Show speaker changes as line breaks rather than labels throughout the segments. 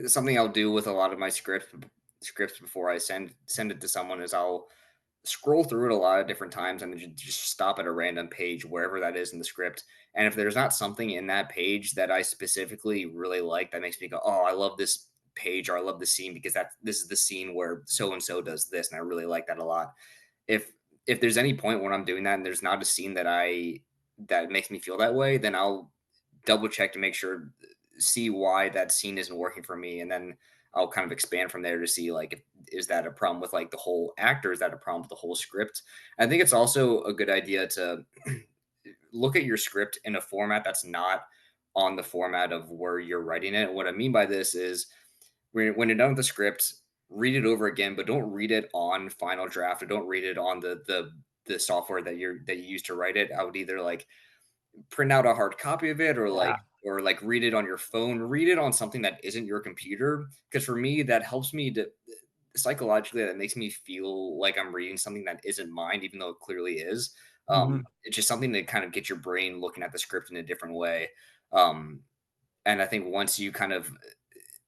something I'll do with a lot of my scripts before I send it to someone is I'll scroll through it a lot of different times and then just stop at a random page wherever that is in the script. And if there's not something in that page that I specifically really like that makes me go, "Oh, I love this page," or "I love the scene because this is the scene where so and so does this," and I really like that a lot. If if there's any point when I'm doing that and there's not a scene that makes me feel that way, then I'll double check to make sure, see why that scene isn't working for me, and then I'll kind of expand from there to see like if, is that a problem with like the whole actor? Is that a problem with the whole script? I think it's also a good idea to look at your script in a format that's not on the format of where you're writing it. What I mean by this is when you're done with the script, read it over again, but don't read it on Final Draft or don't read it on the software that you use to write it. I would either like print out a hard copy of it
Yeah.
or like read it on your phone, read it on something that isn't your computer. Because for me, that helps me to psychologically, that makes me feel like I'm reading something that isn't mine, even though it clearly is.
Mhm.
It's just something to kind of get your brain looking at the script in a different way. Um, and I think once you kind of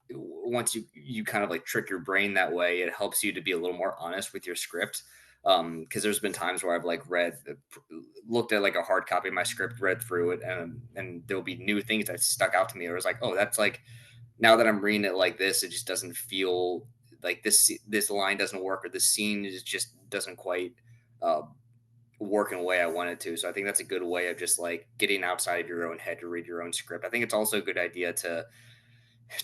like trick your brain that way, it helps you to be a little more honest with your script. Because there's been times where I've like looked at like a hard copy of my script, read through it, and there'll be new things that stuck out to me. Or it's like, oh, that's like now that I'm reading it like this, it just doesn't feel like this line doesn't work, or this scene just doesn't quite uh, work in a way I want it to. So I think that's a good way of just like getting outside of your own head to read your own script. I think it's also a good idea to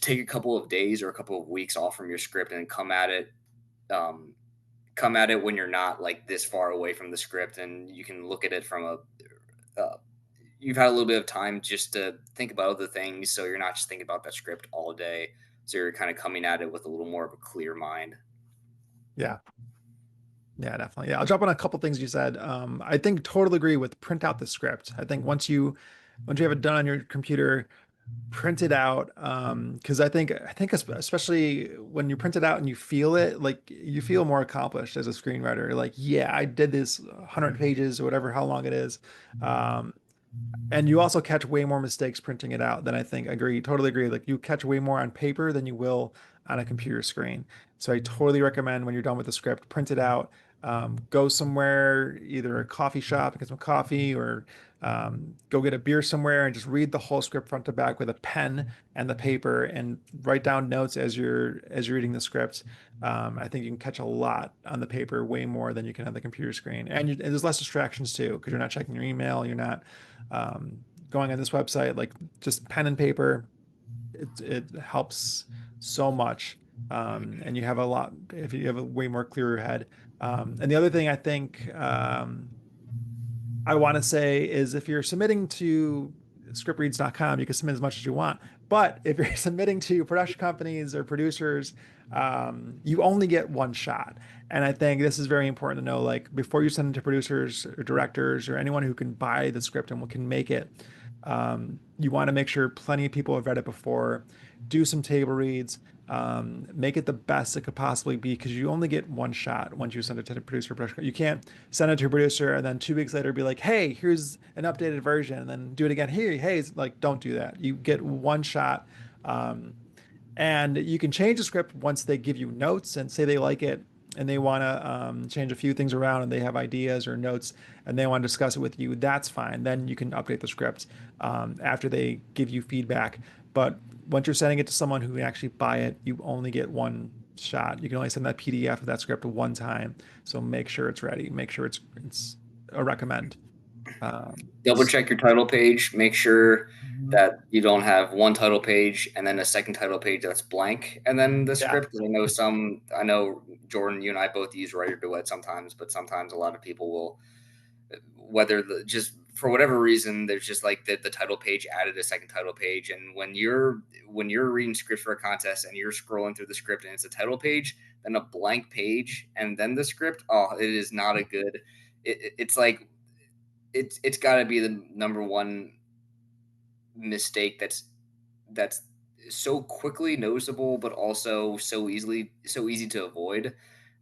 take a couple of days or a couple of weeks off from your script and um, come at it when you're not like this far away from the script, and you can look at it from uh, you've had a little bit of time just to think about other things, so you're not just thinking about that script all day. So you're kind of coming at it with a little more of a clear mind.
Yeah. Yeah, definitely. Yeah, I'll jump on a couple things you said. I think totally agree with print out the script. I think once you have it done on your computer, print it out. Because I think especially when you print it out and you feel it, like you feel more accomplished as a screenwriter. Like, yeah, I did this 100 pages or whatever, how long it is. Um, and you also catch way more mistakes printing it out than I think. Agree, totally agree. Like you catch way more on paper than you will on a computer screen. So I totally recommend when you're done with the script, print it out. Go somewhere, either a coffee shop and get some coffee, or go get a beer somewhere and just read the whole script front to back with a pen and the paper and write down notes as you're reading the script. I think you can catch a lot on the paper, way more than you can on the computer screen, and there's less distractions too because you're not checking your email, you're not going on this website. Like just pen and paper, it helps so much. And you have a lot if you have a way more clearer head. And the other thing I think I want to say is if you're submitting to scriptreads.com, you can submit as much as you want. But if you're submitting to production companies or producers, you only get one shot. And I think this is very important to know, like before you send it to producers or directors or anyone who can buy the script and can make it, you want to make sure plenty of people have read it before. Do some table reads. Make it the best it could possibly be because you only get one shot once you send it to the producer. You can't send it to a producer and then 2 weeks later be like, "Hey, here's an updated version," and then do it again. Hey, hey, like don't do that. You get one shot, um, and you can change the script once they give you notes and say they like it and they want to change a few things around and they have ideas or notes and they want to discuss it with you. That's fine. Then you can update the script after they give you feedback. But once you're sending it to someone who can actually buy it, you only get one shot. You can only send that PDF of that script one time. So make sure it's ready. Make sure it's a recommend. Um,
Double
s-
check your title page. Make sure
Mhm.
that you don't have one title page and then a second title page that's blank, and then the
Yeah.
script. I know Jordan, you and I both use Writer Duet sometimes, but sometimes a lot of people will, whether just for whatever reason, there's just like the title page added a second title page, and when you're reading scripts for a contest and you're scrolling through the script and it's a title page, then a blank page, and then the script, oh, it is not a good. It's like it's got to be the number one mistake that's so quickly noticeable, but also so easy to avoid.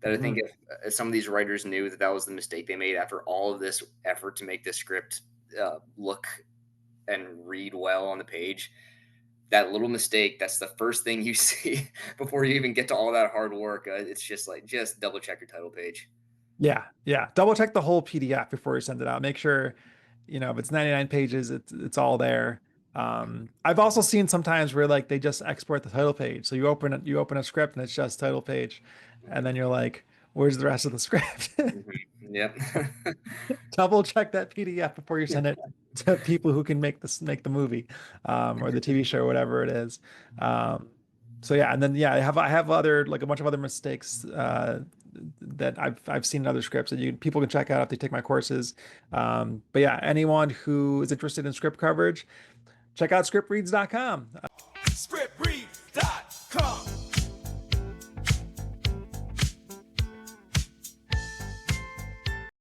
That I think
Mhm.
if some of these writers knew that that was the mistake they made after all of this effort to make this script look and read well on the page, that little mistake, that's the first thing you see before you even get to all that hard work. It's just like, just double check your title page.
Yeah, yeah. Double check the whole PDF before you send it out. Make sure, if it's 99 pages, it's all there. I've also seen sometimes where like they just export the title page. So you open a script and it's just title page, and then you're like, where's the rest of the script?
Yep.
Double check that PDF before you send it to people who can make the movie, or the TV show, whatever it is. Um, so yeah, and then yeah, I have other like a bunch of other mistakes that I've seen in other scripts that people can check out if they take my courses. But yeah, anyone who is interested in script coverage, check out scriptreads.com.